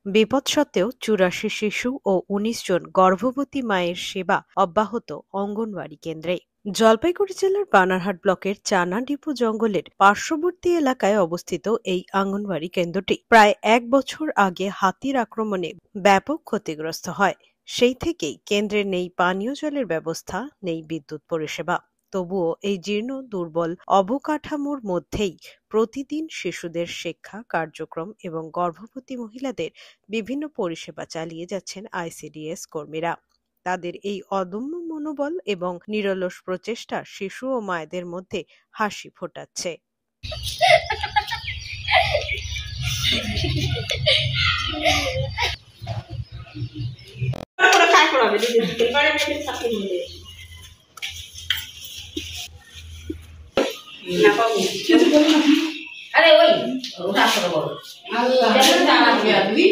বিপদ সত্ত্বেও ৮৪ শিশু ও ১৯ জন গর্ভবতী মায়ের সেবা অব্যাহত অঙ্গনওয়াড়ি কেন্দ্রে। জলপাইগুড়ি জেলার বানারহাট ব্লকের চানাডিপো জঙ্গলের পার্শ্ববর্তী এলাকায় অবস্থিত এই অঙ্গনওয়াড়ি কেন্দ্রটি প্রায় ১ বছর আগে হাতির আক্রমণে ব্যাপক ক্ষতিগ্রস্ত হয়। সেই থেকেই কেন্দ্রে নেই পানীয় জলের ব্যবস্থা, নেই বিদ্যুৎ পরিষেবা। তবুও এই জীর্ণ দুর্বল অবকাঠামোর মধ্যেই প্রতিদিন শিশুদের শিক্ষা কার্যক্রম এবং গর্ভবতী মহিলাদের বিভিন্ন পরিষেবা চালিয়ে যাচ্ছেন আইসিডিএস কর্মীরা। তাদের এই অদম্য মনোবল এবং নিরলস প্রচেষ্টা শিশু ও মায়েদের মধ্যে হাসি ফোটাচ্ছে। अरे वही उठा कर बोल जैसे जाना गया भी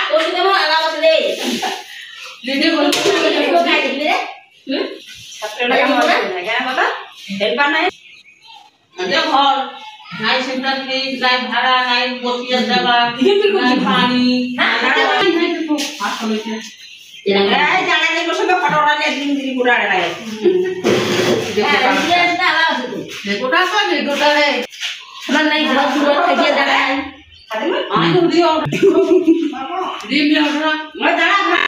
तो सीधे वो आला बस ले वीडियो कॉल को काय दिले ছাত্ররা কেমন আছে কেন বাবা হেল্পার নাই আমাদের ঘর নাই সেন্টার নেই নাই ভাড়া নাই বসিয়া জায়গা নাই পানি নাই তো আসলে এই জায়গা নেই বসে ফটোটা নিয়ে দিন দিন পুরা আড়ে লাগে দেখো না আলা আছে তো গোটা তো নেই গোটা রে না নাই ঘর পুরো থেকে জায়গা নাই আমি তো দিও দিম না মই জায়গা